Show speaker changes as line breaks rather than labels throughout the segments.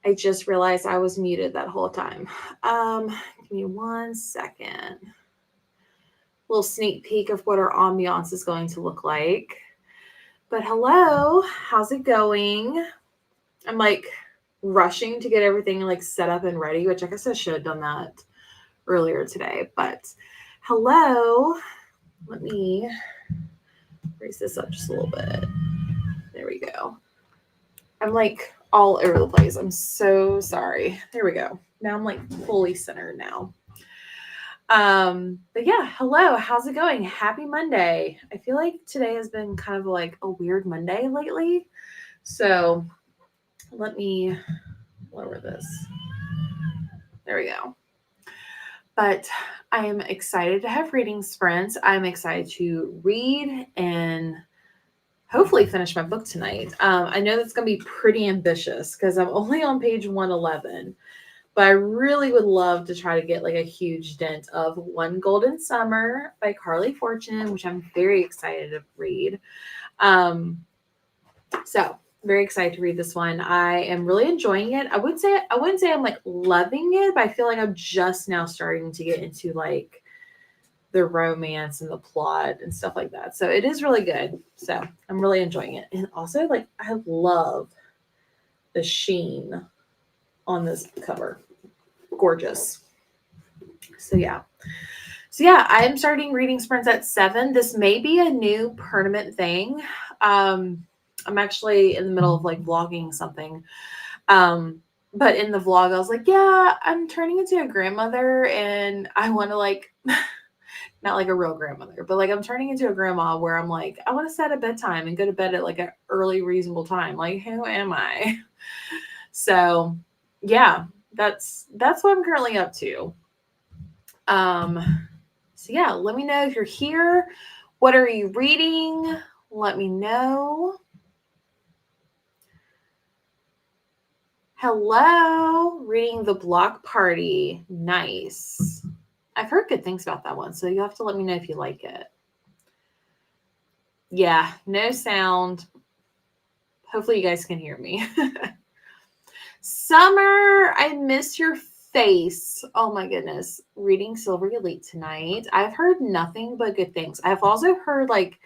I just realized I was muted that whole time. Give me 1 second. Little sneak peek of what our ambiance is going to look like. But hello, how's it going? I'm like rushing to get everything like set up and ready, which I guess I should have done that earlier today. But hello, let me raise this up just a little bit. There we go. I'm like all over the place. I'm so sorry. There we go. Now I'm like fully centered now. But yeah, hello, how's it going? Happy Monday. I feel like today has been kind of like a weird Monday lately. So let me lower this. There we go. But I am excited to have reading sprints. I'm excited to read and hopefully finish my book tonight. I know that's going to be pretty ambitious because I'm only on page 111. But I really would love to try to get like a huge dent of One Golden Summer by Carly Fortune, which I'm very excited to read. So very excited to read this one. I am really enjoying it. I wouldn't say I'm like loving it, but I feel like I'm just now starting to get into like the romance and the plot and stuff like that. So it is really good. So I'm really enjoying it. And also like I love the sheen on this cover. Gorgeous. So yeah. I am starting reading sprints at 7. This may be a new permanent thing. I'm actually in the middle of like vlogging something. But in the vlog I was like, yeah, I'm turning into a grandmother and I want to like not like a real grandmother, but like I'm turning into a grandma where I'm like, I want to set a bedtime and go to bed at like an early reasonable time. Like, who am I? So yeah, that's what I'm currently up to. So yeah, let me know if you're here. What are you reading? Let me know. Hello, reading The Block Party. Nice. I've heard good things about that one, so you have to let me know if you like it. Yeah, no sound. Hopefully you guys can hear me. Summer, I miss your face. Oh my goodness. Reading Silver Elite tonight. I've heard nothing but good things. I've also heard like,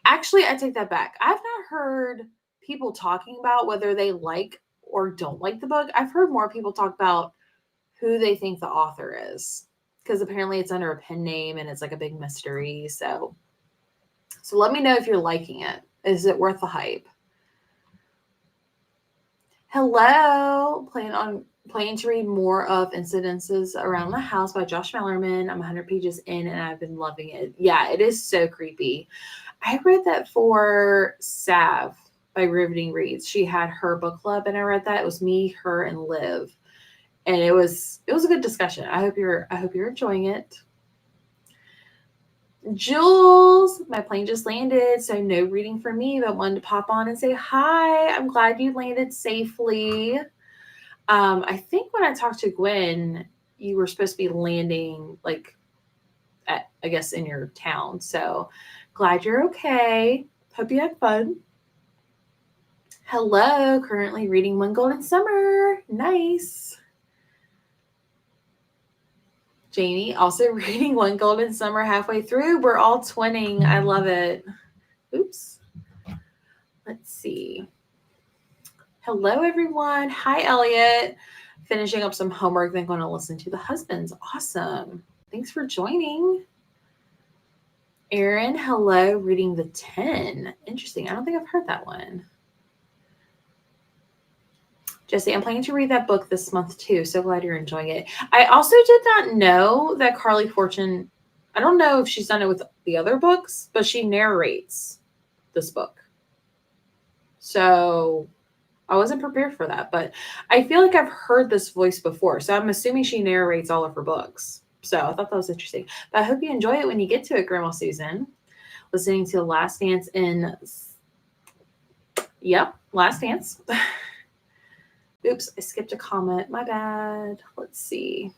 actually, I take that back. I've not heard people talking about whether they like or don't like the book. I've heard more people talk about who they think the author is because apparently it's under a pen name and it's like a big mystery. So let me know if you're liking it. Is it worth the hype? Hello, planning to read more of Incidences Around the House by Josh Mellerman. I'm 100 pages in and I've been loving it. Yeah, it is so creepy. I read that for Sav by Riveting Reads. She had her book club and I read that. It was me, her, and Liv. And it was a good discussion. I hope you're enjoying it. Jules, my plane just landed, so no reading for me, but wanted to pop on and say hi. I'm glad you landed safely. I think when I talked to Gwen, you were supposed to be landing like at, I guess, in your town. So glad you're okay. Hope you had fun. Hello, currently reading One Golden Summer. Nice. Jamie, also reading One Golden Summer halfway through. We're all twinning. I love it. Oops. Let's see. Hello, everyone. Hi, Elliot. Finishing up some homework, then going to listen to The Husbands. Awesome. Thanks for joining. Erin, hello, reading The 10. Interesting. I don't think I've heard that one. Jesse, I'm planning to read that book this month too. So glad you're enjoying it. I also did not know that Carly Fortune, I don't know if she's done it with the other books, but she narrates this book. So I wasn't prepared for that, but I feel like I've heard this voice before. So I'm assuming she narrates all of her books. So I thought that was interesting. But I hope you enjoy it when you get to it, Grandma Susan. Listening to Last Dance in... Yep, Last Dance. Oops, I skipped a comment. My bad. Let's see.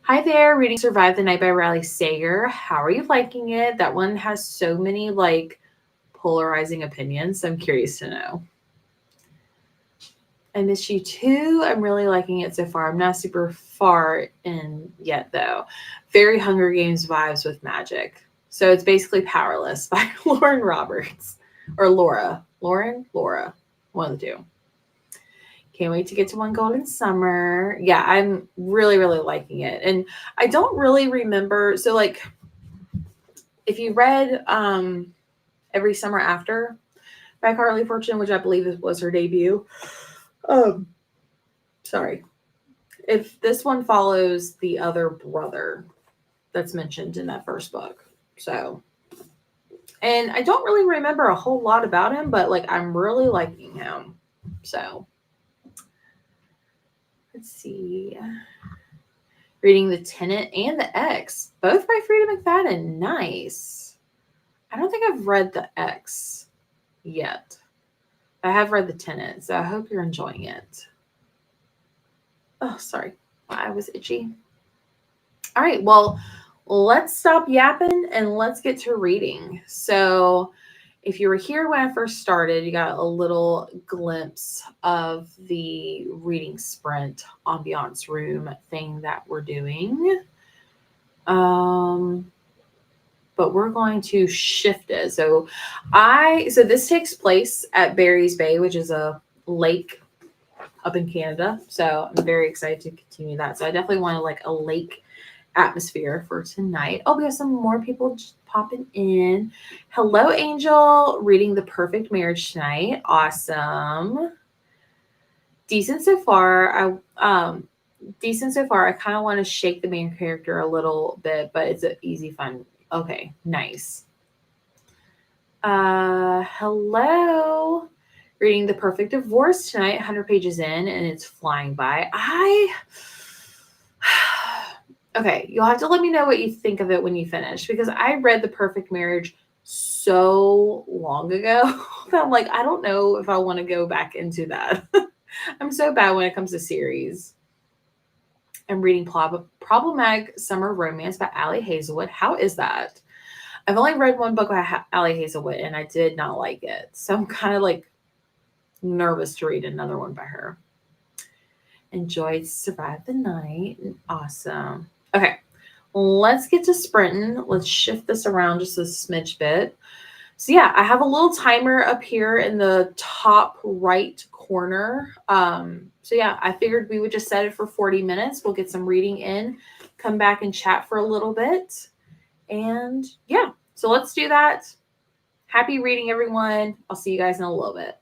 Hi there, reading Survive the Night by Riley Sager. How are you liking it? That one has so many like polarizing opinions. So I'm curious to know. I Miss You Too. I'm really liking it so far. I'm not super far in yet, though. Very Hunger Games vibes with magic. So it's basically Powerless by Lauren Roberts. Or Laura. Laura. One of the two. Can't wait to get to One Golden Summer. Yeah, I'm really, really liking it. And I don't really remember. So, like, if you read Every Summer After by Carly Fortune, which I believe was her debut, um, sorry. If this one follows the other brother that's mentioned in that first book. So, and I don't really remember a whole lot about him, but like I'm really liking him. So, let's see. Reading The Tenant and The X, both by Frida McFadden. Nice. I don't think I've read The X yet. I have read The Tenant, so I hope you're enjoying it. Oh, sorry. I was itchy. All right. Well, let's stop yapping and let's get to reading. So, if you were here when I first started, you got a little glimpse of the reading sprint ambiance room thing that we're doing. But we're going to shift it. So this takes place at Barry's Bay, which is a lake up in Canada. So I'm very excited to continue that. So I definitely want like a lake atmosphere for tonight. Oh, we have some more people just popping in. Hello, Angel. Reading The Perfect Marriage tonight. Awesome. Decent so far. Decent so far. I kind of want to shake the main character a little bit, but it's an easy, fun. Okay, nice. Hello. Reading The Perfect Divorce tonight, 100 pages in, and it's flying by. Okay, you'll have to let me know what you think of it when you finish, because I read The Perfect Marriage so long ago that I'm like, I don't know if I want to go back into that. I'm so bad when it comes to series. I'm reading Problematic Summer Romance by Allie Hazelwood. How is that? I've only read one book by Allie Hazelwood, and I did not like it. So I'm kind of like nervous to read another one by her. Enjoyed Survive the Night. Awesome. Okay, let's get to sprinting. Let's shift this around just a smidge bit. So yeah, I have a little timer up here in the top right corner. So yeah, I figured we would just set it for 40 minutes. We'll get some reading in, come back and chat for a little bit. And yeah, so let's do that. Happy reading, everyone. I'll see you guys in a little bit.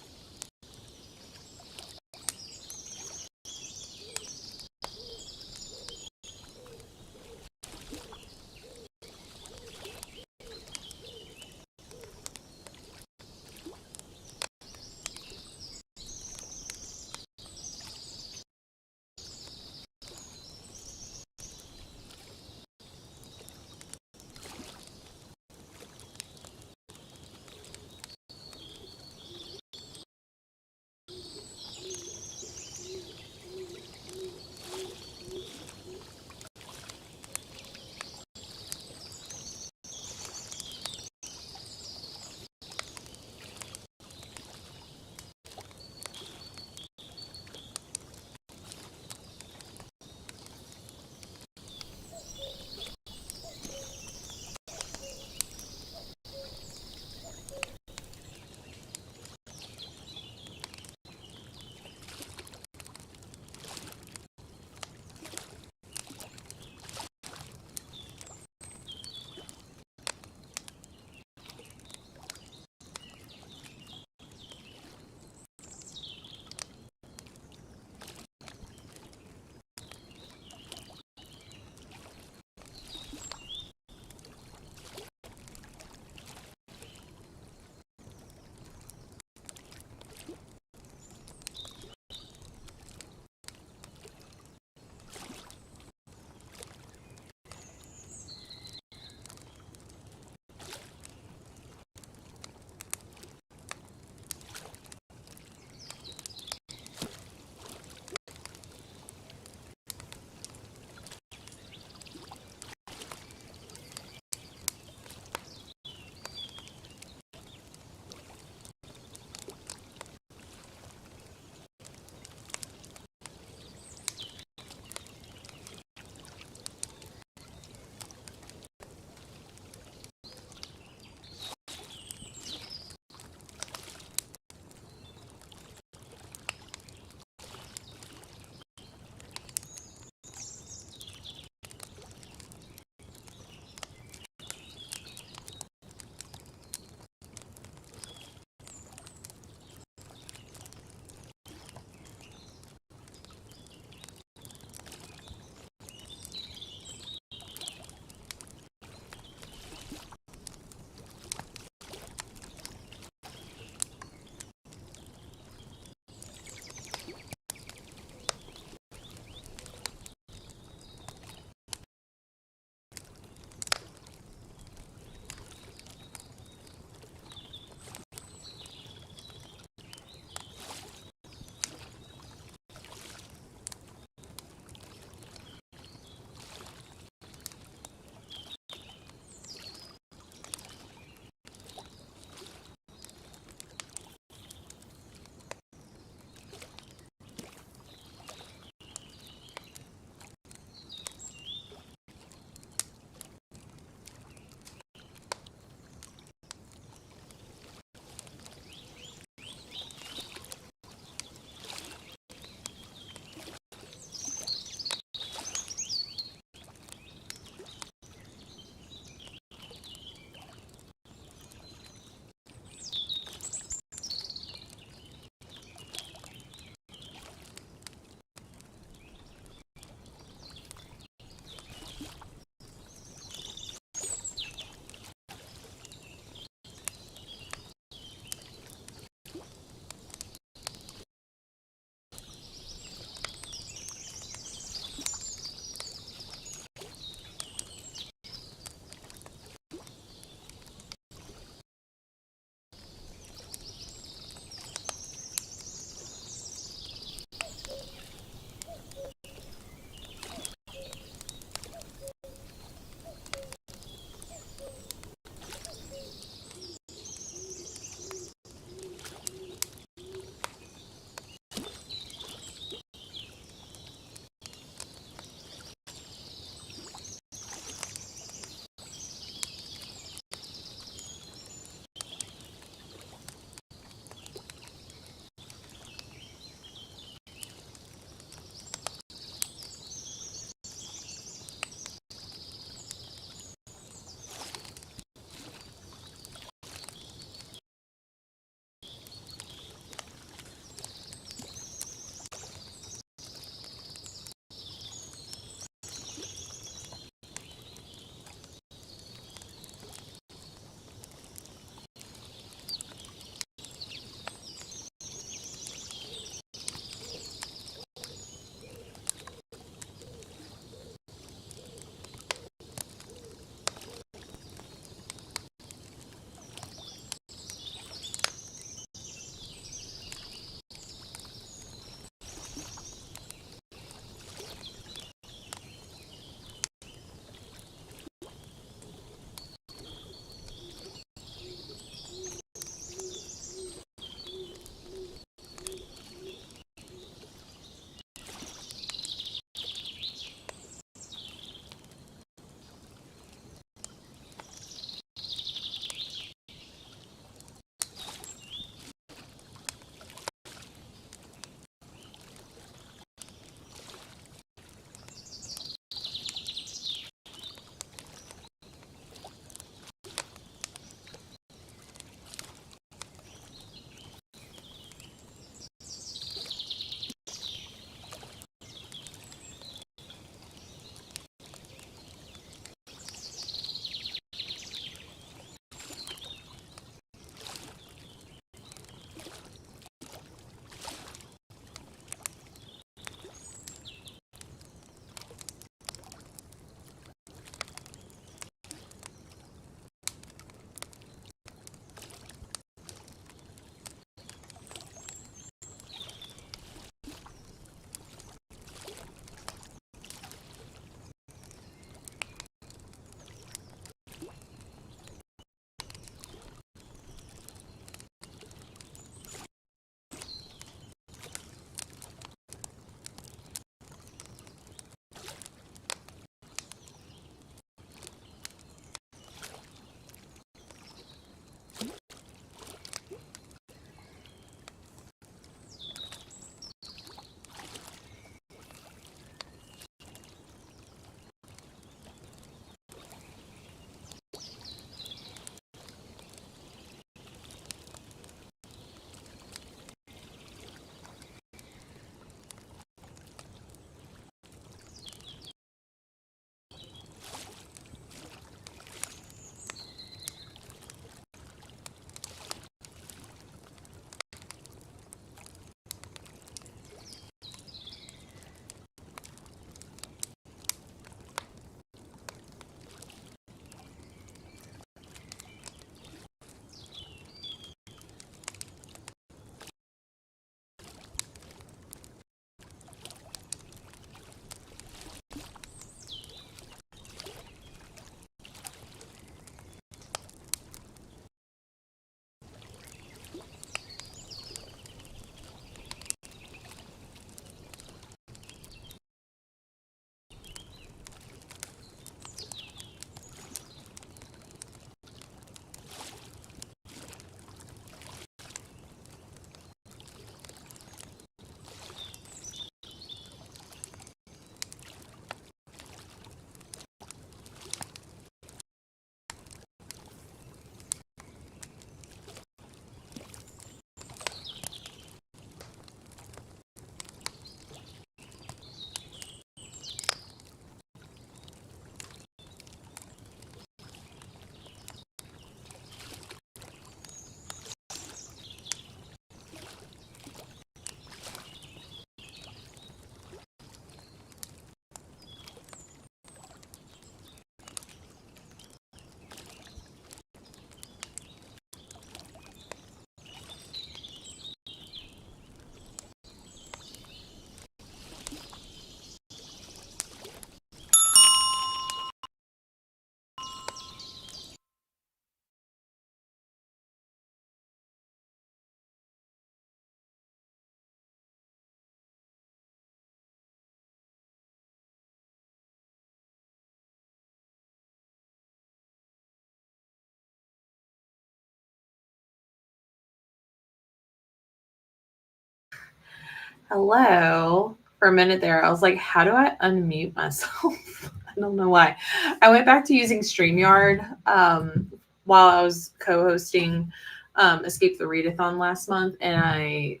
Hello. For a minute there, I was like, how do I unmute myself? I don't know why. I went back to using StreamYard while I was co-hosting Escape the Readathon last month, and I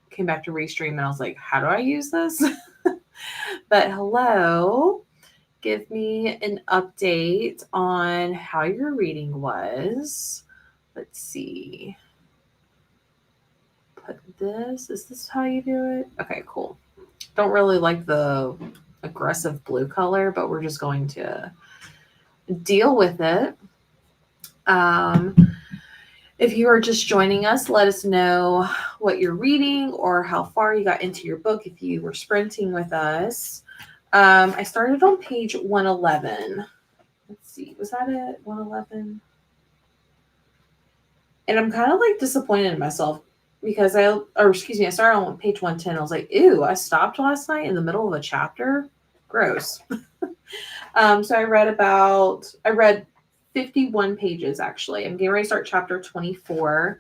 came back to Restream, and I was like, how do I use this? But hello. Give me an update on how your reading was. Let's see. Put this. Is this how you do it? Okay, cool. Don't really like the aggressive blue color, but we're just going to deal with it. If you are just joining us, let us know what you're reading or how far you got into your book if you were sprinting with us. I started on page 111. Let's see, was that it? 111? And I'm kind of like disappointed in myself because I started on page 110. I was like, ew, I stopped last night in the middle of a chapter. Gross. So I read 51 pages actually. I'm getting ready to start chapter 24.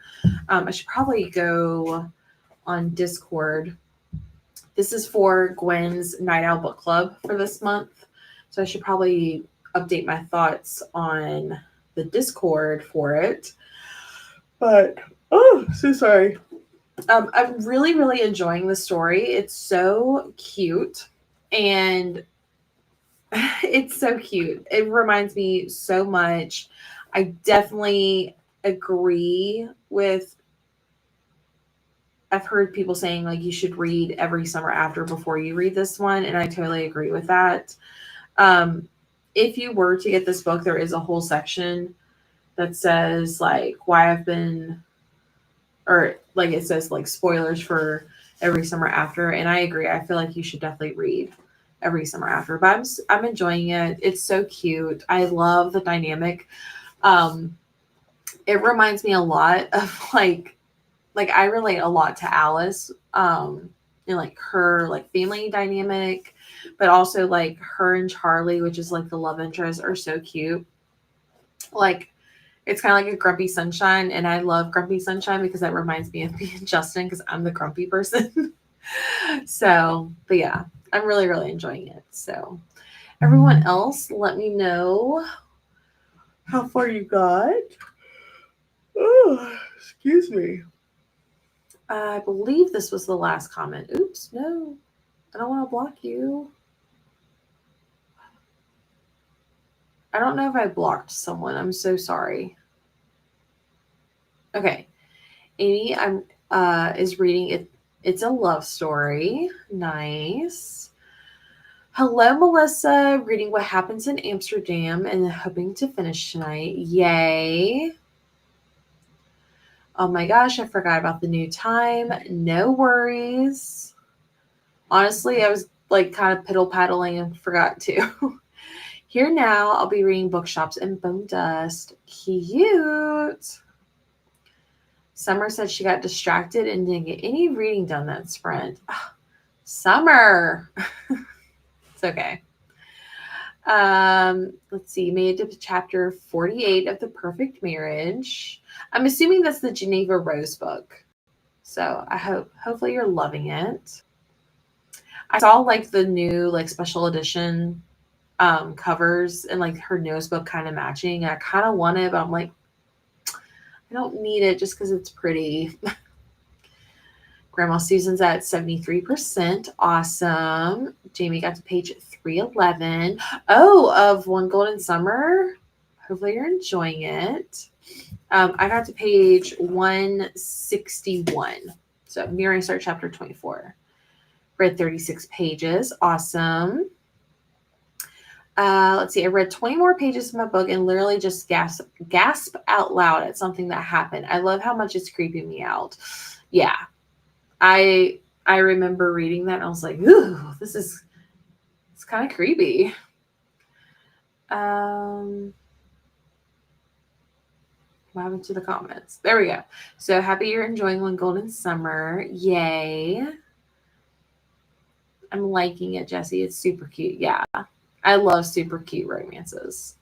I should probably go on Discord. This is for Gwen's Night Owl Book Club for this month. So I should probably update my thoughts on the Discord for it. But, oh, so sorry. I'm really, really enjoying the story. It's so cute. And it's so cute. It reminds me so much. I definitely agree with, I've heard people saying like you should read Every Summer After before you read this one. And I totally agree with that. If you were to get this book, there is a whole section that says like why I've been, or like it says like spoilers for Every Summer After. And I agree. I feel like you should definitely read Every Summer After, but I'm enjoying it. It's so cute. I love the dynamic. It reminds me a lot of like I relate a lot to Alice, and like her like family dynamic, but also like her and Charlie, which is like the love interest, are so cute. Like it's kind of like a Grumpy Sunshine, and I love Grumpy Sunshine because that reminds me of being Justin because I'm the grumpy person. So, but yeah, I'm really, really enjoying it. So, everyone else, let me know how far you got. Oh, excuse me. I believe this was the last comment. Oops, no. I don't want to block you. I don't know if I blocked someone. I'm so sorry. Okay. Amy is reading it. It's a love story. Nice. Hello, Melissa. Reading What Happens in Amsterdam and hoping to finish tonight. Yay. Oh my gosh, I forgot about the new time. No worries. Honestly, I was like kind of piddle paddling and forgot to. Here now, I'll be reading Bookshops and Bone Dust. Cute. Summer said she got distracted and didn't get any reading done that sprint. Summer. It's okay. Let's see. Made it to chapter 48 of The Perfect Marriage. I'm assuming that's the Geneva Rose book. So hopefully you're loving it. I saw like the new like special edition covers and like her nose book kind of matching. I kind of want it, but I'm like, I don't need it just because it's pretty. Grandma Susan's at 73%. Awesome. Jamie got to page 311. Oh, of One Golden Summer. Hopefully you're enjoying it. I got to page 161. So nearing start chapter 24. Read 36 pages. Awesome. Let's see. I read 20 more pages of my book and literally just gasp out loud at something that happened. I love how much it's creeping me out. Yeah. I remember reading that and I was like, ooh, it's kind of creepy. What happened to the comments? There we go. So happy you're enjoying One Golden Summer. Yay. I'm liking it, Jessie. It's super cute. Yeah. I love super cute romances.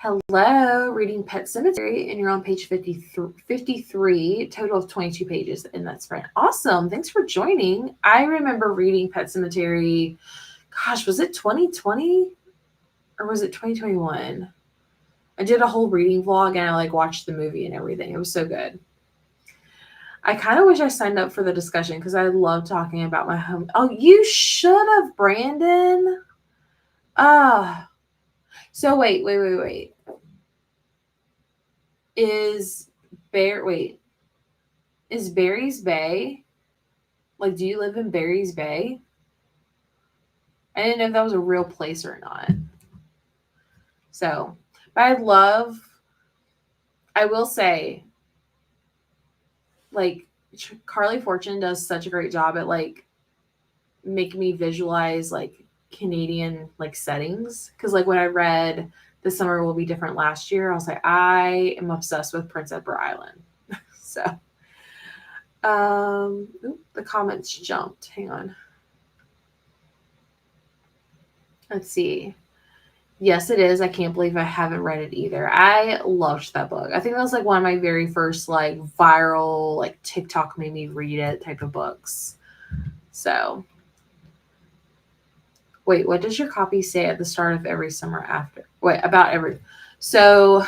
Hello, reading Pet Cemetery, and you're on page 53, total of 22 pages in that sprint. Awesome. Thanks for joining. I remember reading Pet Cemetery, gosh, was it 2020 or was it 2021? I did a whole reading vlog and I like watched the movie and everything. It was so good. I kind of wish I signed up for the discussion because I love talking about my home. Oh, you should have, Brandon. So wait. Is is Barry's Bay? Like, do you live in Barry's Bay? I didn't know if that was a real place or not. So, but I will say, like, Carly Fortune does such a great job at like making me visualize like Canadian like settings. Cause like when I read The Summer Will Be Different last year, I was like, I am obsessed with Prince Edward Island. So, the comments jumped. Hang on. Let's see. Yes, it is. I can't believe I haven't read it either. I loved that book. I think that was like one of my very first like viral, like TikTok made me read it type of books. So, wait, what does your copy say at the start of every summer after? Wait, about every. So,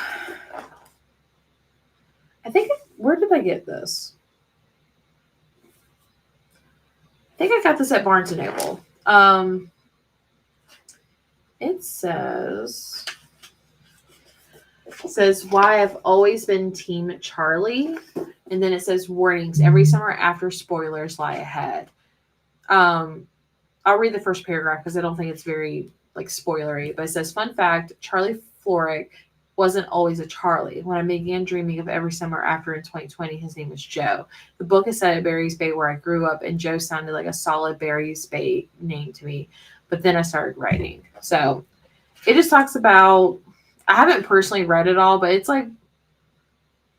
I think, where did I get this? I think I got this at Barnes and Noble. It says why I've always been Team Charlie, and then it says warnings every summer after spoilers lie ahead. I'll read the first paragraph because I don't think it's very like spoilery, but it says fun fact: Charlie Florrick wasn't always a Charlie. When I began dreaming of every summer after in 2020, his name was Joe. The book is set at Barry's Bay where I grew up, and Joe sounded like a solid Barry's Bay name to me. But then I started writing, so it just talks about. I haven't personally read it all, but it's like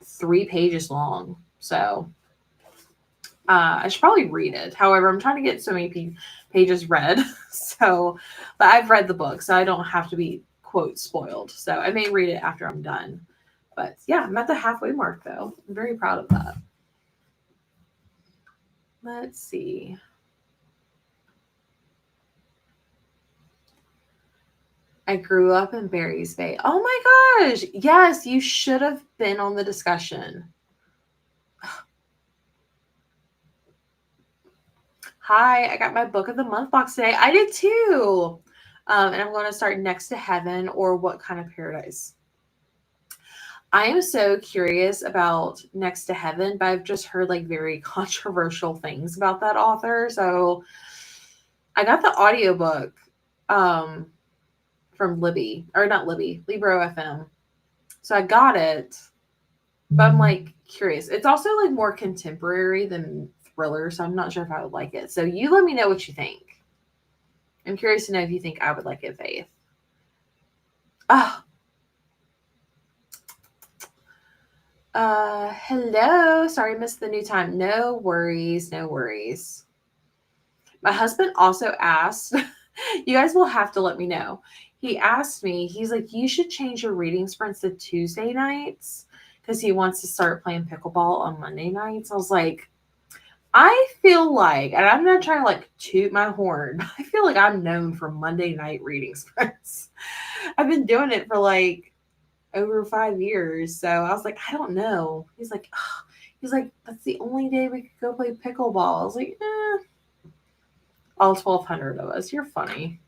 3 pages long. So I should probably read it. However, I'm trying to get so many pages read. So, but I've read the book, so I don't have to be, quote, spoiled. So I may read it after I'm done. But yeah, I'm at the halfway mark, though. I'm very proud of that. Let's see. I grew up in Barry's Bay. Oh my gosh. Yes, you should have been on the discussion. Hi, I got my book of the month box today. I did too. And I'm going to start Next to Heaven or What Kind of Paradise. I am so curious about Next to Heaven, but I've just heard like very controversial things about that author. So I got the audiobook from Libby, or not Libby, Libro FM. So I got it, but I'm like curious. It's also like more contemporary than thriller, so I'm not sure if I would like it. So you let me know what you think. I'm curious to know if you think I would like it, Faith. Hello. Sorry, I missed the new time. No worries. My husband also asked, you guys will have to let me know. He asked me, he's like, you should change your reading sprints to Tuesday nights because he wants to start playing pickleball on Monday nights. I was like, I feel like, and I'm not trying to like toot my horn, but I feel like I'm known for Monday night reading sprints. I've been doing it for like over 5 years. So I was like, I don't know. He's like, that's the only day we could go play pickleball. I was like, all 1,200 of us. You're funny.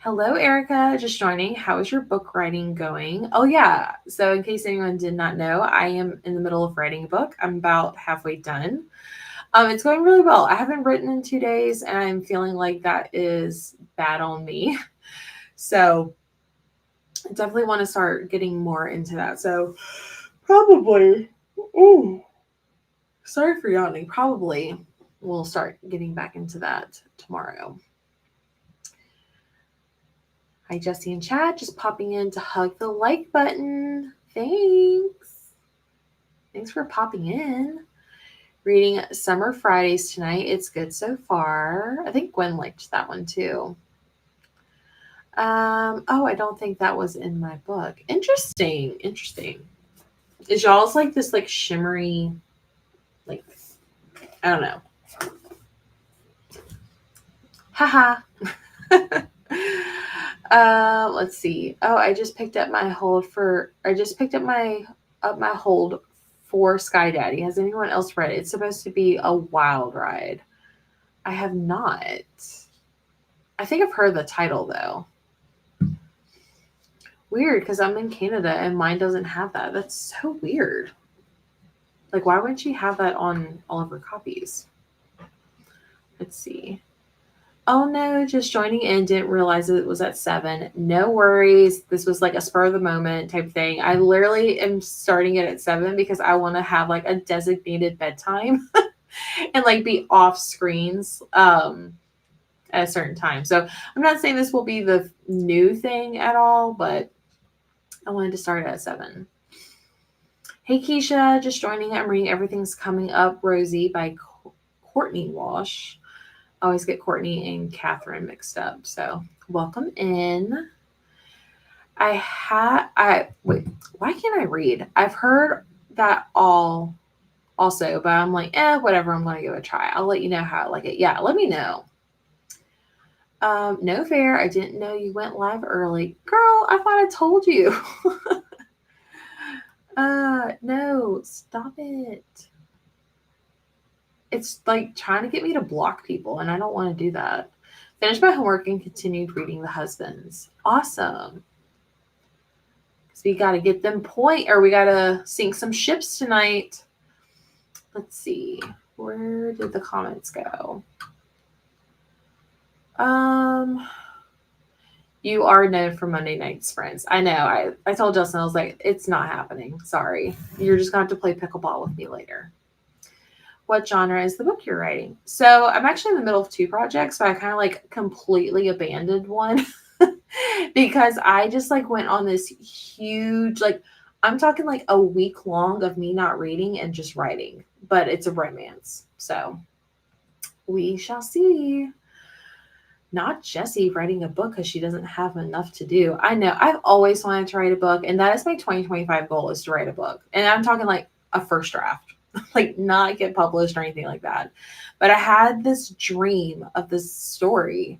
Hello, Erica. Just joining. How is your book writing going? Oh, yeah. So, in case anyone did not know, I am in the middle of writing a book. I'm about halfway done. It's going really well. I haven't written in 2 days, and I'm feeling like that is bad on me. So, I definitely want to start getting more into that. So, probably. Ooh. Sorry for yawning. Probably we'll start getting back into that tomorrow. Hi, Jesse and Chad. Just popping in to hug the like button. Thanks. Thanks for popping in. Reading Summer Fridays tonight. It's good so far. I think Gwen liked that one too. Oh, I don't think that was in my book. Interesting. Interesting. Is y'all's like this like shimmery, like I don't know. Haha. Let's see. Oh, I just picked up my hold for. I just picked up my hold for Sky Daddy. Has anyone else read it? It's supposed to be a wild ride. I have not. I think I've heard the title though. Weird, because I'm in Canada and mine doesn't have that. That's so weird. Like, why wouldn't she have that on all of her copies? Let's see. Oh no, just joining in, didn't realize it was at 7. No worries. This was like a spur of the moment type thing. I literally am starting it at 7 because I want to have like a designated bedtime and like be off screens at a certain time. So I'm not saying this will be the new thing at all, but I wanted to start at 7. Hey Keisha, just joining. I'm reading Everything's Coming Up Rosie by Courtney Walsh. I always get Courtney and Catherine mixed up. So welcome in. Wait, why can't I read? I've heard that all also, but I'm like, whatever, I'm gonna give it a try. I'll let you know how I like it. Yeah, let me know. No fair. I didn't know you went live early. Girl, I thought I told you. No, stop it. It's like trying to get me to block people, and I don't want to do that. Finished my homework and continued reading The Husbands. Awesome. So we got to get them or we got to sink some ships tonight. Let's see. Where did the comments go? You are known for Monday night sprints. I know. I told Justin, I was like, it's not happening. Sorry. You're just going to have to play pickleball with me later. What genre is the book you're writing? So I'm actually in the middle of 2 projects. So I kind of like completely abandoned one because I just like went on this huge, like, I'm talking like a week long of me not reading and just writing, but it's a romance. So we shall see. Not Jessie writing a book because she doesn't have enough to do. I know. I've always wanted to write a book, and that is my 2025 goal, is to write a book. And I'm talking like a first draft, like not get published or anything like that. But I had this dream of this story.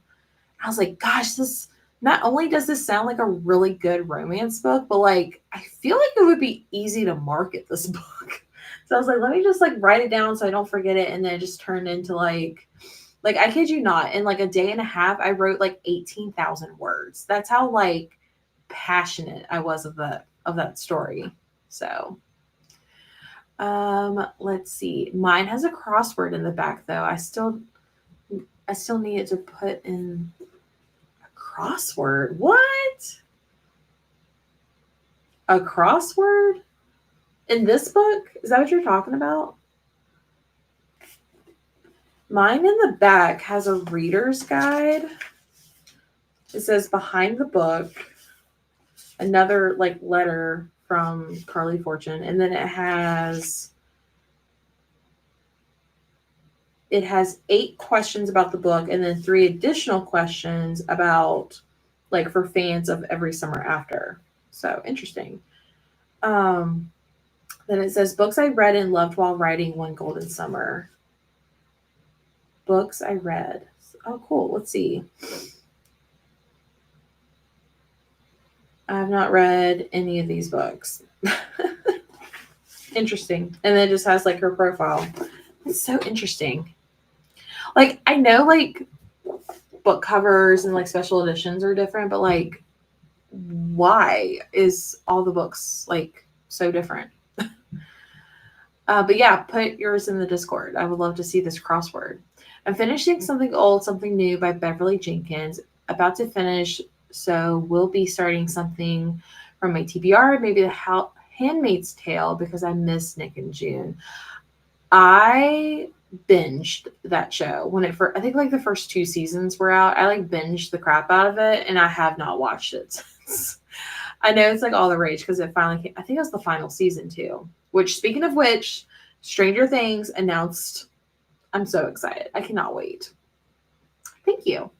I was like, gosh, this not only does this sound like a really good romance book, but like I feel like it would be easy to market this book. So I was like, let me just like write it down so I don't forget it, and then it just turned into like I kid you not, in like a day and a half, I wrote like 18,000 words. That's how like passionate I was of that story. So, let's see. Mine has a crossword in the back though. I still needed to put in a crossword. What? A crossword in this book? Is that what you're talking about? Mine in the back has a reader's guide. It says behind the book, another like letter from Carly Fortune, and then it has 8 questions about the book and then 3 additional questions about like for fans of Every Summer After. So interesting. Then it says books I read and loved while writing One Golden Summer. Books I read. Oh, cool. Let's see. I have not read any of these books. Interesting. And then it just has like her profile. It's so interesting. Like, I know like book covers and like special editions are different, but like, why is all the books like so different? But yeah, put yours in the Discord. I would love to see this crossword. I'm finishing Something Old, Something New by Beverly Jenkins. About to finish, so we'll be starting something from my TBR, maybe the Handmaid's Tale, because I miss Nick and June. I binged that show when I think like the first 2 seasons were out. I like binged the crap out of it, and I have not watched it since. I know it's like all the rage because it finally came. I think it was the final season too. Which, speaking of which, Stranger Things announced. I'm so excited. I cannot wait. Thank you.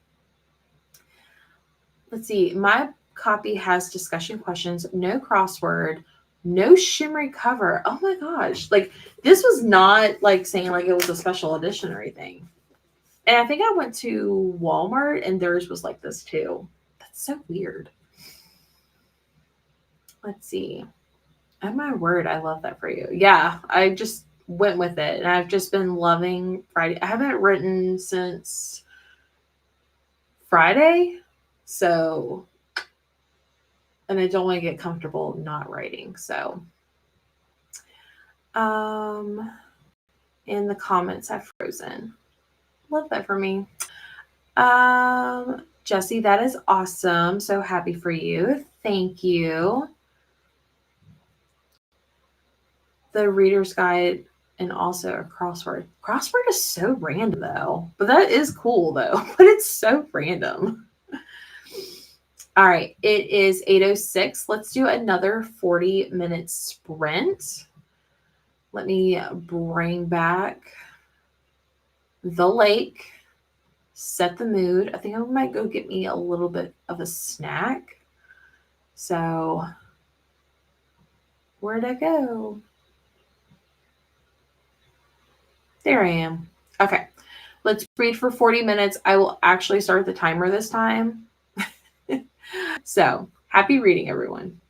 Let's see. My copy has discussion questions, no crossword, no shimmery cover. Oh my gosh. Like, this was not like saying like it was a special edition or anything. And I think I went to Walmart and theirs was like this too. That's so weird. Let's see. Oh my word, I love that for you. Yeah, I just went with it. And I've just been loving Friday. I haven't written since Friday. So, and I don't want to get comfortable not writing. So, um, in the comments have frozen. Love that for me. Jesse, that is awesome. So happy for you. Thank you. The reader's guide and also a crossword. Crossword is so random though, but that is cool though. But it's so random. All right, it is 8:06. Let's do another 40-minute sprint. Let me bring back the lake, set the mood. I think I might go get me a little bit of a snack. So, where'd I go? There I am. Okay, let's read for 40 minutes. I will actually start the timer this time. So, happy reading, everyone.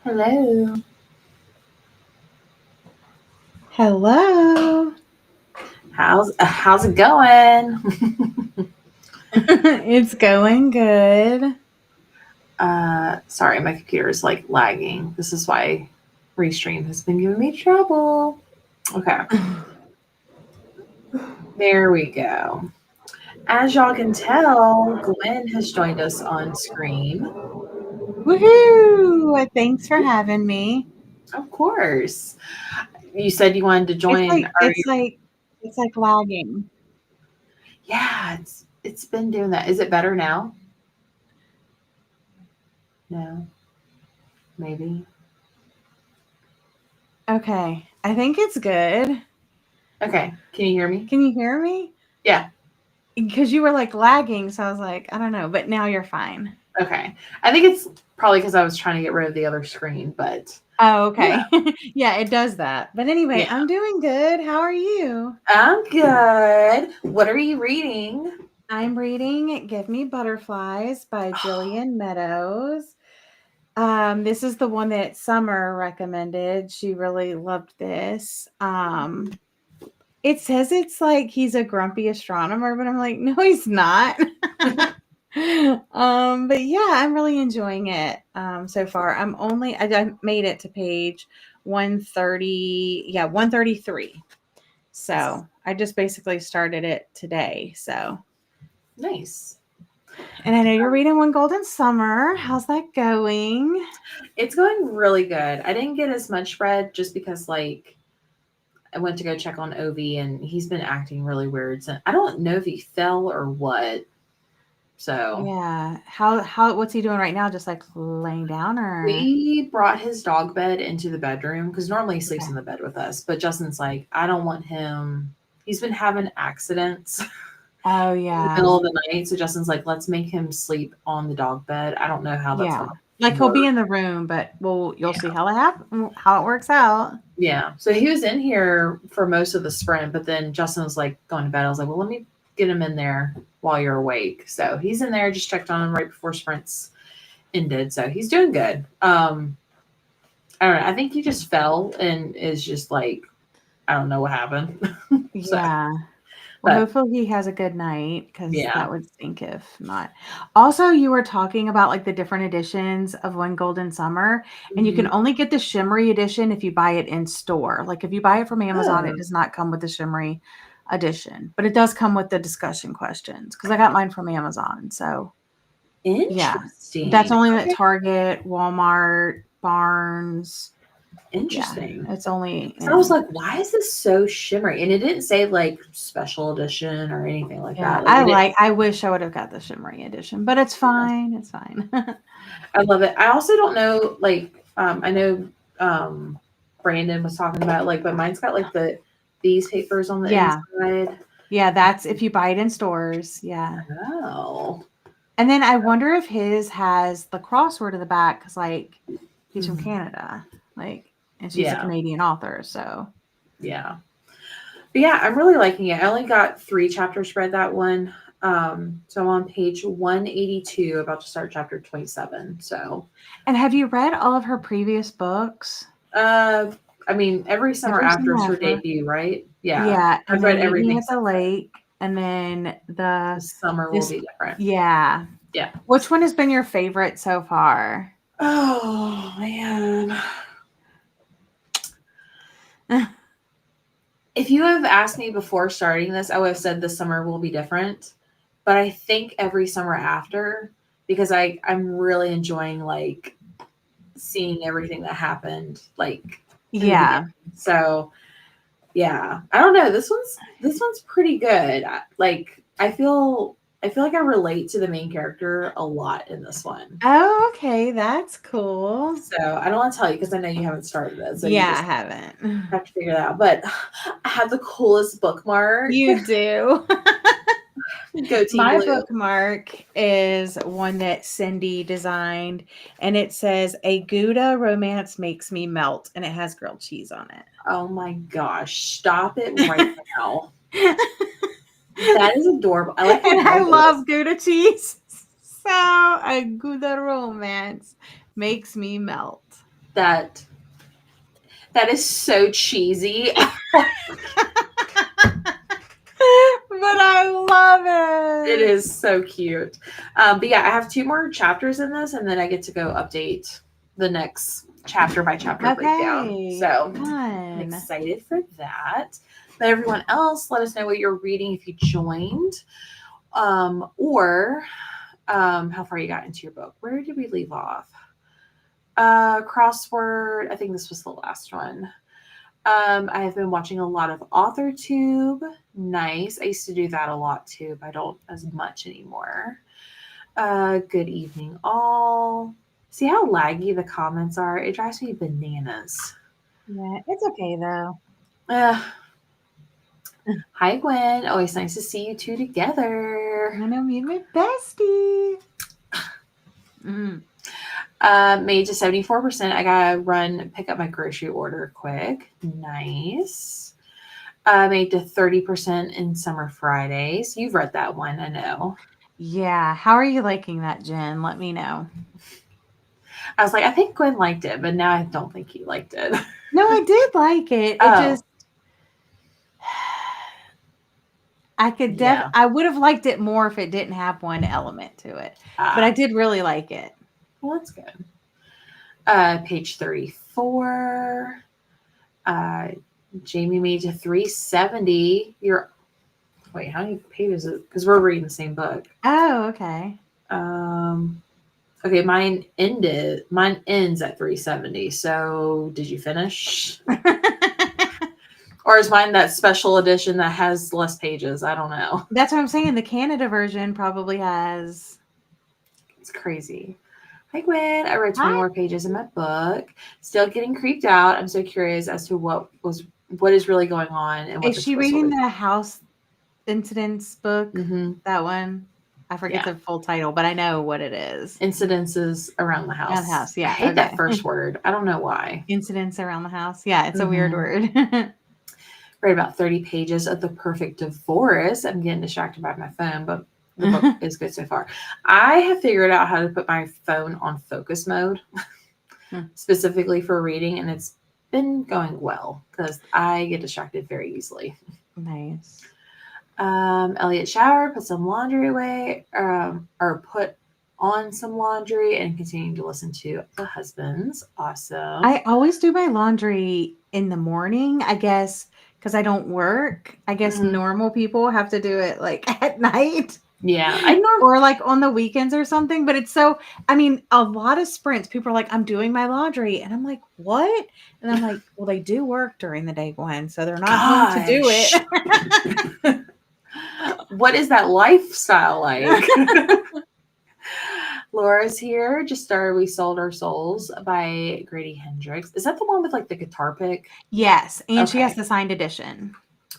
Hello.
Hello.
How's it going?
It's going good.
Sorry, my computer is like lagging. This is why Restream has been giving me trouble. Okay, there we go. As y'all can tell, Gwen has joined us on screen.
Woohoo! Thanks for having me.
Of course. You said you wanted to
It's
join.
like
Are
it's
you?
like it's like lagging.
Yeah, it's been doing that. Is it better now? No, maybe.
Okay. I think it's good.
Okay, can you hear me?
Can you hear me?
Yeah.
Because you were like lagging, so I was like, I don't know, but now you're fine.
Okay. I think it's probably because I was trying to get rid of the other screen, but
Oh,
yeah,
okay. Yeah, it does that. But
yeah.
anyway, I'm doing good. How are you?
I'm good. What are you reading?
I'm reading Give Me Butterflies by Jillian Meadows. This is the one that Summer recommended. She really loved this. It says it's like he's a grumpy astronomer, but I'm like, no, he's not. But yeah, I'm really enjoying it so far. I made it to page 130, 133. So I just basically started it today. So
Nice.
and I know you're reading One Golden Summer. How's that going?
It's going really good. I didn't get as much read just because like I went to go check on Ovi and he's been acting really weird. So I don't know if he fell or what. So
Yeah. How what's he doing right now? Just like laying down or
we brought his dog bed into the bedroom because normally he sleeps
okay.
in the bed with us. But Justin's like, I don't want him. He's been having accidents
Oh
in the
yeah.
middle of the night. So Justin's like, let's make him sleep on the dog bed. I don't know how that's
Yeah.
going
Like
to
he'll be
work.
in the room, but you'll see
Yeah.
how it works out.
Yeah. So he was in here for most of the sprint, but then Justin was like going to bed. I was like, well, let me get him in there while you're awake. So he's in there, just checked on him right before sprints ended. So he's doing good. I don't know. I think he just fell and is just like, I don't know what happened. So,
Yeah. Well,
but
hopefully he has a good night because
yeah.
that would stink if not. Also, you were talking about like the different editions of One Golden Summer, and you can
Mhm.
only get the shimmery edition if you buy it in store. Like if you buy it from Amazon, it
Oh,
does not come with the shimmery edition, but it does come with the discussion questions because I got mine from Amazon. So yeah, that's
interesting.
only at
Okay.
Target, Walmart, Barnes. Yeah,
Interesting.
it's only
So I was
in.
like, why is this so shimmery? And it didn't say like special edition or anything like
Yeah,
that. Like it didn't.
I wish I would have got the shimmery edition, but it's fine. It's fine.
I love it. I also don't know, like, I know um, Brandon was talking about, like, but mine's got like these papers on the
Yeah.
inside.
Yeah, that's if you buy it in stores. Yeah.
Oh,
And then I wonder if his has the crossword in the back because, like, he's from
mhm.
Canada. Like, and she's a
Yeah,
Canadian author. So,
yeah, but yeah. I'm really liking it. I only got 3 chapters read that one. So I'm on page 182, about to start chapter 27. So,
and have you read all of her previous books?
uh, I mean, every summer
Every
after
single
is her
after.
debut, right? Yeah,
Yeah.
I've
And
read
then Meet Me
everything
at the
since then.
Lake. And then
The summer will
this,
be different.
yeah.
Yeah.
Which one has been your favorite so far?
Oh man. If you have asked me before starting this, I would have said the summer will be different. But I think every summer after, because I'm really enjoying like seeing everything that happened like in the beginning.
Yeah.
So yeah, I don't know. This one's pretty good. Like I feel like I relate to the main character a lot in this one.
Oh, okay. That's cool.
So I don't want to tell you because I know you haven't started it, so you
Yeah, I
just
haven't.
have to figure that out. But I have the coolest bookmark.
You do.
Go Team
My
Blue.
bookmark is one that Cindy designed, and it says, "A Gouda romance makes me melt," and it has grilled cheese on
Oh my gosh, stop it right
it.
now. That is adorable. I like how
And I
bold it is.
love Gouda cheese. So, a Gouda romance makes me melt.
That that is so cheesy.
But I love
It
it.
is so cute. But yeah, I have 2 more chapters in this, and then I get to go update the next chapter by chapter breakdown.
Okay.
So I'm
Fun.
excited for that. But everyone else, let us know what you're reading if you joined, or how far you got into your book. Where did we leave off? Crossword. I think this was the last one. I have been watching a lot of AuthorTube. Nice. I used to do that a lot too, but I don't as much anymore. Good evening, all. See how laggy the comments are? It drives me bananas.
Yeah, it's okay though.
Uh, Hi, Gwen. Always nice to see you two together.
I know me and my bestie. Mm.
Made to 74%. I gotta run pick up my grocery order quick. Nice. Made to 30% in Summer Fridays. You've read that one, I know.
Yeah. How are you liking that, Jen? Let me know.
I was like, I think Gwen liked it, but now I don't think he liked it.
No, I did like it. It
Oh,
just
yeah.
I would have liked it more if it didn't have one element to it. But I did really like it.
Well, that's good. Page 34. Jamie made to 370. Wait, how many pages is it? Because we're reading the same book.
Oh, okay.
Okay, mine ends at 370. So did you finish? Or is mine that special edition that has less pages? I don't know.
That's what I'm saying. The Canada version probably has.
It's crazy. Hi, Gwen. I read 20
Hi.
more pages in my book. Still getting creeped out. I'm so curious as to what is really going on and what
Is
the
she
twist will
reading
be.
the house incidents book?
Mm-hmm.
That one? I forget
Yeah.
the full title, but I know what it is.
Incidences around the
Around the
house.
house.
I
Yeah.
hate that
Okay.
first word. I don't know why.
Incidents around the house. Yeah. It's a weird
Mm-hmm.
word.
Read about 30 pages of The Perfect Divorce. I'm getting distracted by my phone, but the book is good so far. I have figured out how to put my phone on focus mode specifically for reading, and it's been going well because I get distracted very easily.
Nice.
Elliot showered, put some laundry away, or put on some laundry, and continuing to listen to the husbands. Awesome.
I always do my laundry in the morning, I guess, because I don't work. I guess normal people have to do it like at night.
Yeah,
Or like on the weekends or something. But it's so, I mean, a lot of sprints, people are like, I'm doing my laundry. And I'm like, what? And I'm like, well, they do work during the day, Gwen. So they're not home to do
Gosh.
it.
What is that lifestyle like? Laura's here. Just started We Sold Our Souls by Grady Hendrix. Is that the one with like the guitar pick?
Yes. And she has
Okay.
the signed edition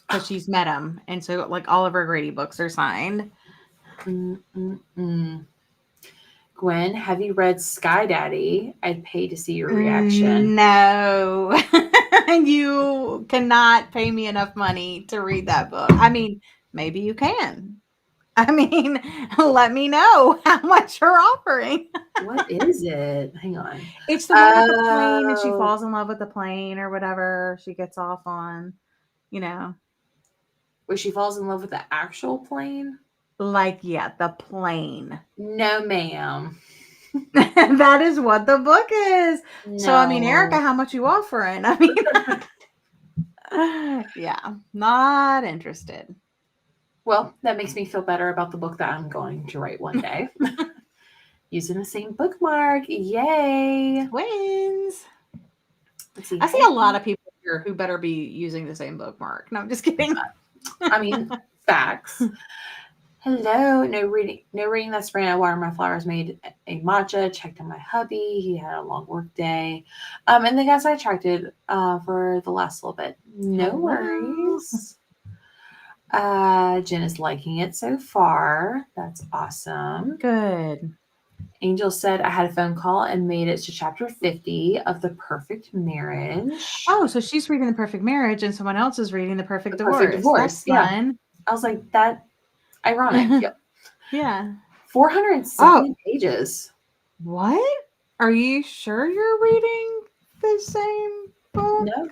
because she's met him. And so, like, all of her Grady books are signed.
Gwen, have you read Sky Daddy? I'd pay to see your reaction.
No. You cannot pay me enough money to read that book. I mean, maybe you can. I mean, let me know how much you're offering.
What is it? Hang on.
It's the one with the plane and she falls in love with the plane or whatever she gets off on, you know.
Where she falls in love with the actual plane?
Like, yeah, the plane.
No, ma'am.
That is what the book is.
No.
So, I mean, Erica, how much you offering? I mean, yeah, not interested.
Well, that makes me feel better about the book that I'm going to write one day. Using the same bookmark. Yay.
Twins.
Let's see.
I see a lot of people here who better be using the same bookmark. No, I'm just kidding.
I mean, facts. Hello. No reading that spring. I watered my flowers, made a matcha, checked on my hubby. He had a long work day. And then got sidetracked for the last little bit. No
Hello.
worries. Jen is liking it so far. That's awesome.
Good.
Angel said I had a phone call and made it to chapter 50 of The Perfect Marriage.
Oh, so she's reading The Perfect Marriage and someone else is reading The Perfect Divorce.
Perfect Divorce.
That's fun.
I was like, that ironic. Yep.
Yeah.
470 pages.
What? Are you sure you're reading the same book.
No.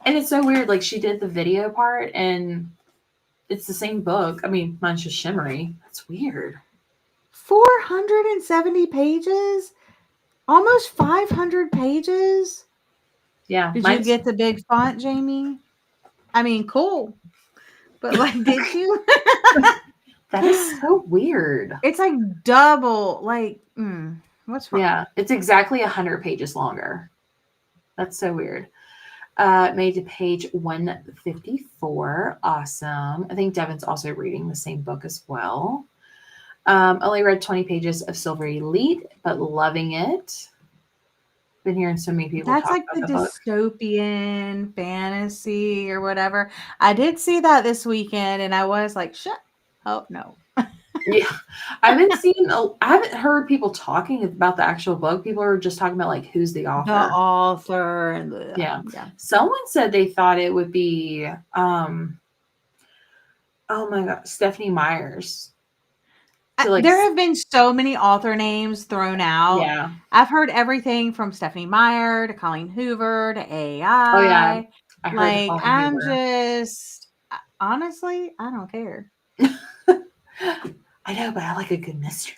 And it's so weird. Like she did the video part and it's the same book. I mean, mine's just shimmery. That's weird.
470 pages? Almost 500 pages?
Yeah.
Did you
Mine's
get the big font, Jamie? I mean, cool. But like, did you?
that is so weird.
It's like double. Like, what's wrong?
Yeah. It's exactly 100 pages longer. That's so weird. Made to page 154. Awesome. I think Devin's also reading the same book as well. Only read 20 pages of Silver Elite, but loving it. Been hearing so many people
That's
talk
like the
about the book.
dystopian fantasy or whatever. I did see that this weekend and I was like, shut. Oh, no.
Yeah, I haven't heard people talking about the actual book. People are just talking about like who's the
The
author.
author and
Yeah.
yeah.
Someone said they thought it would be oh my god, Stephanie Myers.
There have been so many author names thrown out.
Yeah.
I've heard everything from Stephanie Meyer to Colleen Hoover to AI.
Oh yeah. I heard the
Like,
Colleen
I'm
Hoover.
just honestly, I don't care.
I know, but I like a good mystery.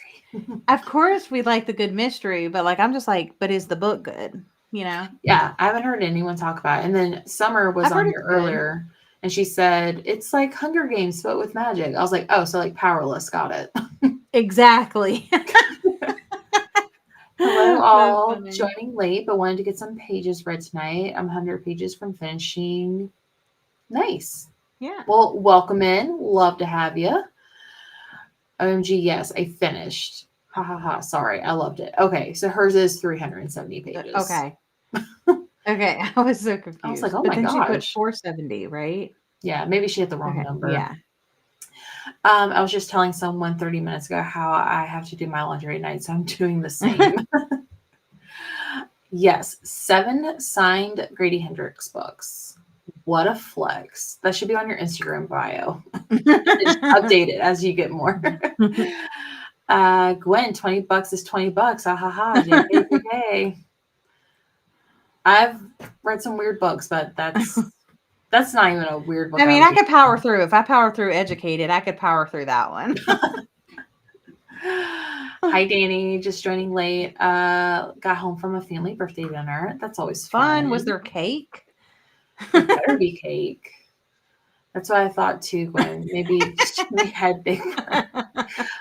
Of course, we like the good mystery, but like, I'm just like, but is the book good? You know?
Yeah, I haven't heard anyone talk about it. And then Summer was
I've heard
on
it's
here
good.
earlier and she said it's like Hunger Games but with magic. I was like, oh, so like Powerless, got it.
Exactly.
Hello all,
funny.
joining late but wanted to get some pages read tonight. I'm 100 pages from finishing. Nice.
Yeah.
Well, welcome in. Love to have you. OMG, yes, I finished. Ha ha ha. Sorry, I loved it. Okay, so hers is 370 pages.
Okay. Okay, I was so confused.
I was like, oh
but
my
then
gosh.
she put 470, right?
Yeah, maybe she had the wrong number.
Yeah.
I was just telling someone 30 minutes ago how I have to do my laundry at night, so I'm doing the same. Yes, 7 signed Grady Hendrix books. What a flex. That should be on your Instagram bio. Just update it as you get more. Gwen, $20 is $20. Ah ha ha. JK. I've read some weird books, but that's not even a weird book.
I mean, I could power through. If I power through Educated, I could power through that one.
Hi, Danny. Just joining late. Got home from a family birthday dinner. That's always fun.
Was there cake?
There better be cake. That's what I thought too, Gwen. Maybe we had big. I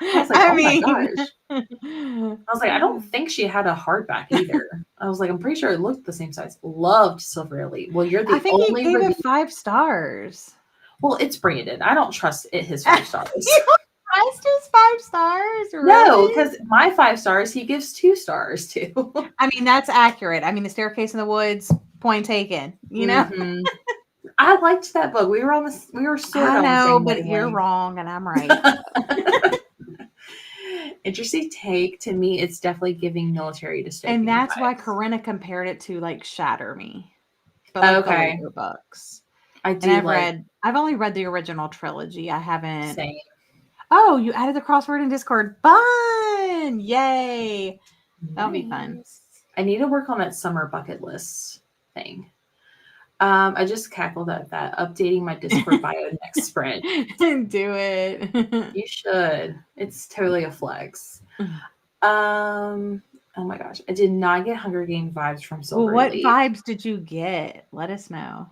was like, my gosh. I was like, I don't think she had a hardback either. I was like, I'm pretty sure it looked the same size. Loved Silver Elite. Well, you're the
I think
only
he gave it 5 stars.
Well, it's Brandon. I don't trust it. His 5 stars.
You don't trust his 5 stars? Really?
No, because my 5 stars, he gives 2 stars to.
I mean, that's accurate. I mean, The Staircase in the Woods, point taken. You know.
Mm-hmm. I liked that book. We were sort of on the same
but
wavelength.
you're wrong and I'm right.
Interesting take. To me, it's definitely giving military dystopian
And that's
vibes.
why Corinna compared it to like Shatter Me. But like the later books. I've only read the original trilogy. I haven't.
Same.
Oh, you added the crossword in Discord. Fun! Yay! That'll be fun.
I need to work on that summer bucket list thing. I just cackled at that. Updating my Discord bio next sprint.
Do it.
You should. It's totally a flex. Oh my gosh. I did not get Hunger Game vibes from Silver Elite.
What vibes did you get? Let us know.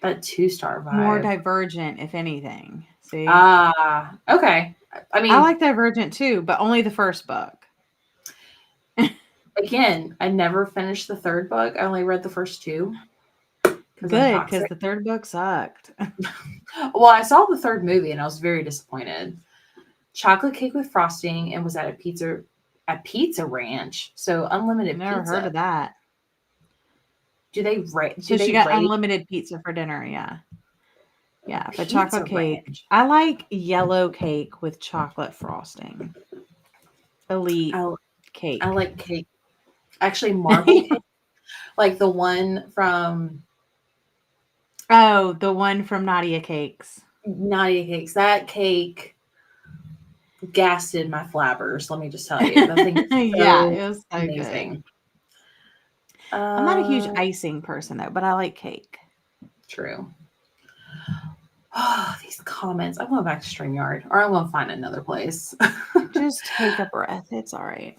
That 2-star vibe.
More Divergent, if anything. See?
Okay. I mean,
I like Divergent too, but only the first book.
Again, I never finished the 3rd book. I only read the first 2.
Good, because the 3rd book sucked.
Well, I saw the 3rd movie and I was very disappointed. Chocolate cake with frosting and was at a pizza ranch. So unlimited
Never
pizza.
heard of that.
Do they rate?
So she got unlimited pizza for dinner, yeah. Yeah, but chocolate cake. I like yellow cake with chocolate frosting. Elite cake.
I like cake. Actually, marble cake. Like the one from...
Oh, the one from Nadia Cakes.
Nadia Cakes. That cake gasted my flabbers, let me just tell you. That thing is so
yeah, it was so
amazing.
Good. I'm not a huge
Uh,
icing person though, but I like cake.
True. Oh, these comments. I'm going back to StreamYard, or I'm going to find another place.
Just take a breath. It's all right.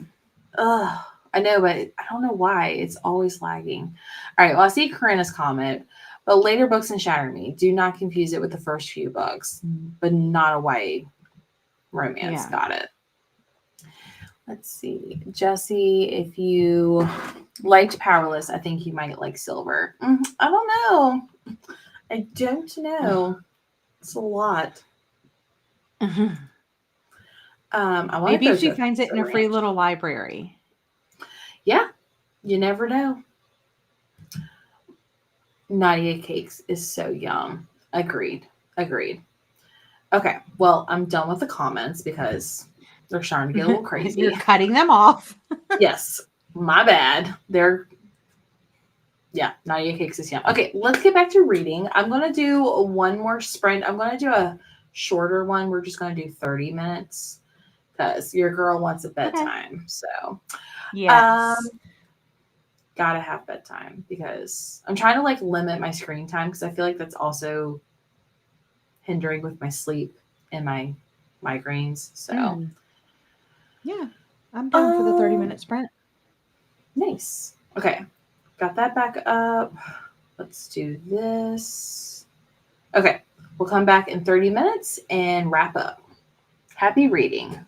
Ugh, I know, but I don't know why. It's always lagging. All right, well, I see Corinna's comment, but later books and Shatter Me. Do not confuse it with the first few books, but not a white romance.
Yeah.
Got it. Let's see. Jesse, if you liked Powerless, I think you might like Silver. I don't know. I don't know. It's a lot. I want to
Maybe
go
she
to
finds it in
the
a free
ranch.
little library.
Yeah, you never know. Nadia Cakes is so yum. Agreed. Agreed. Okay, well, I'm done with the comments because they're starting to get a little
You're
crazy.
cutting them off.
Yes, my bad. Yeah, Nadia Cakes is yum. Okay, let's get back to reading. I'm going to do one more sprint. I'm going to do a shorter one. We're just going to do 30 minutes because your girl wants a
Okay.
bedtime. So, um,
Yes.
gotta have bedtime because I'm trying to like limit my screen time because I feel like that's also hindering with my sleep and my migraines. So,
Mm. Yeah. I'm down for the 30-minute
um,
sprint.
nice. Okay, got that back up. Let's do this. Okay, we'll come back in 30 minutes and wrap up. Happy reading.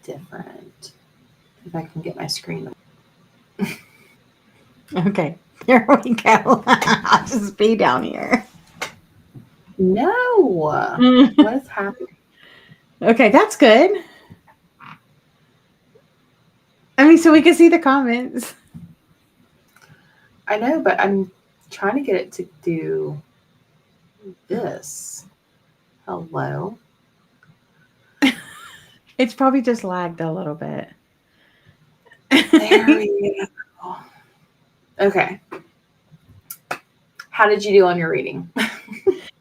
Different. If I can get my screen.
Okay, there we go. I'll just be down here.
No. What is happening?
Okay, that's good. I mean, so we can see the comments.
I know, but I'm trying to get it to do this. Hello.
It's probably just lagged a little bit.
There we go. Okay. How did you do on your reading?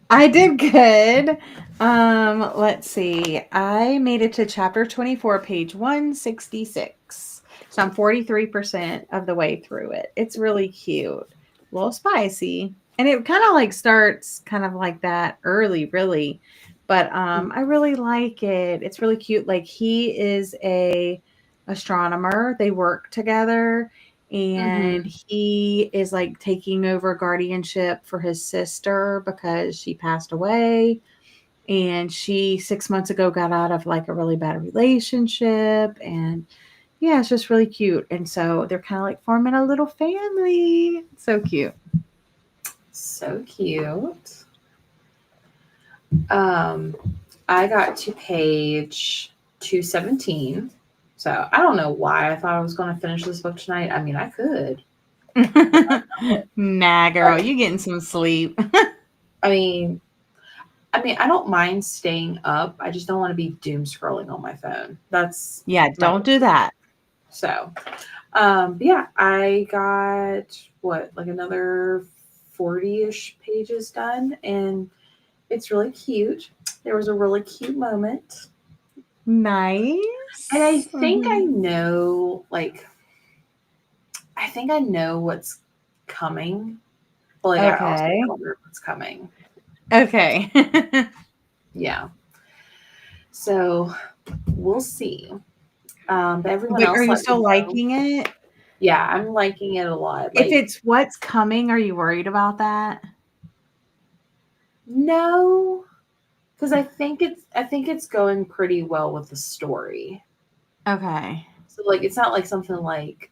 I did good. Let's see. I made it to chapter 24, page 166. So I'm 43% of the way through it. It's really cute. A little spicy. And it kind of like starts kind of like that early, really. But I really like it. It's really cute. Like he is a astronomer. They work together and
Mm-hmm.
he is like taking over guardianship for his sister because she passed away, and she 6 months ago got out of like a really bad relationship. And yeah, it's just really cute, and so they're kind of like forming a little family. So cute.
So cute. Um, I got to page 217. So I don't know why I thought I was going to finish this book tonight. I mean, I could.
Nah, girl,
But
you getting some sleep.
I mean, I don't mind staying up. I just don't want to be doom scrolling on my phone. That's
Yeah,
my
don't do that.
so. But yeah, I got what like another 40-ish pages done, and it's really cute. There was a really cute moment, and I
Nice.
think I know like I think I know what's coming, but like I also
Okay.
don't know what's coming.
Okay.
Yeah, so we'll see. But everyone
But are
else
you
let me
still
know.
liking it?
Yeah, I'm liking it a lot.
If
Like,
it's what's coming, are you worried about that?
no, because I think it's going pretty well with the story.
Okay.
So like, it's not like something like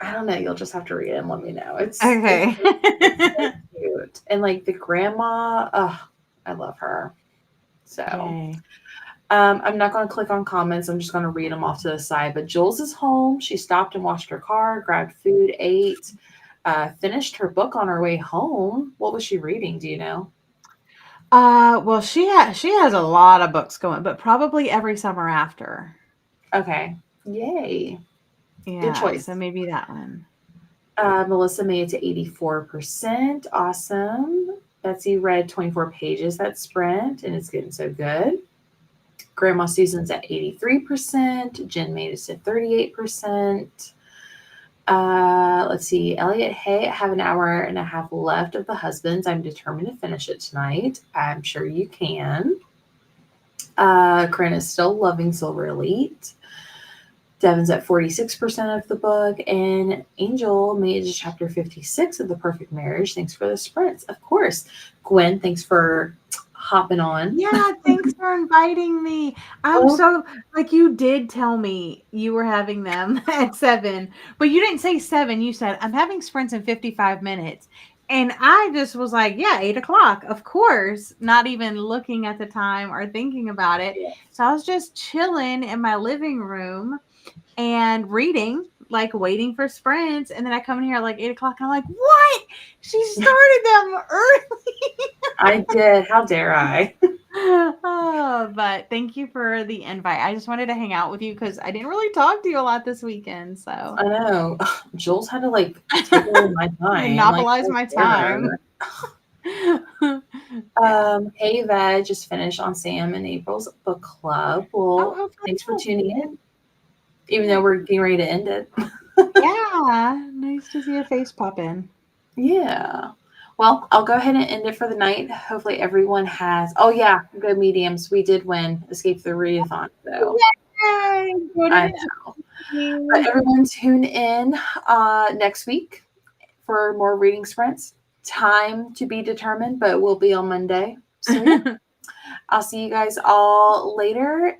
I don't know. You'll just have to read it and let me know.
Okay.
It's so cute, and like the grandma, oh, I love her. So
Yay.
I'm not going to click on comments. I'm just going to read them off to the side. But Jules is home. She stopped and washed her car, grabbed food, ate, finished her book on her way home. What was she reading? Do you know?
Well, she has a lot of books going, but probably every summer after.
Okay. Yay. Good
Yeah,
choice.
so maybe that one.
Melissa made it to 84%. Awesome. Betsy read 24 pages that sprint, and it's getting so good. Grandma Susan's at 83%. Jen made it to 38%. Let's see. Elliot, hey, I have an hour and a half left of The Husbands. I'm determined to finish it tonight. I'm sure you can. Corinne is still loving Silver Elite. Devin's at 46% of the book, and Angel made it to chapter 56 of The Perfect Marriage. Thanks for the sprints. Of course. Gwen, thanks for hopping on.
Yeah, thanks for inviting me. I'm
Oh,
so like you did tell me you were having them at 7, but you didn't say 7. You said I'm having sprints in 55 minutes. And I just was like, yeah, 8 o'clock, of course, not even looking at the time or thinking about it.
yeah.
So I was just chilling in my living room and reading, like waiting for sprints. And then I come in here at like 8 o'clock and I'm like, what? She started them early.
I did. How dare I?
Oh, but thank you for the invite. I just wanted to hang out with you because I didn't really talk to you a lot this weekend. So
I know. Jules had to like take away my time. Like,
monopolize
how
my
dare
time.
her?
Yeah.
Hey, Veg, just finished on Sam and April's book club.
Oh,
Well,
how
thanks for
fun.
tuning in, even
Yeah.
though we're getting ready to end it.
Yeah. Nice to see a face pop in.
Yeah. Well, I'll go ahead and end it for the night. Hopefully, everyone has. Oh, yeah, good mediums. We did win Escape the Readathon, though.
Yay! Go to
I
the
know. But
team.
everyone, tune in next week for more reading sprints. Time to be determined, but we'll be on Monday. So, yeah. I'll see you guys all later.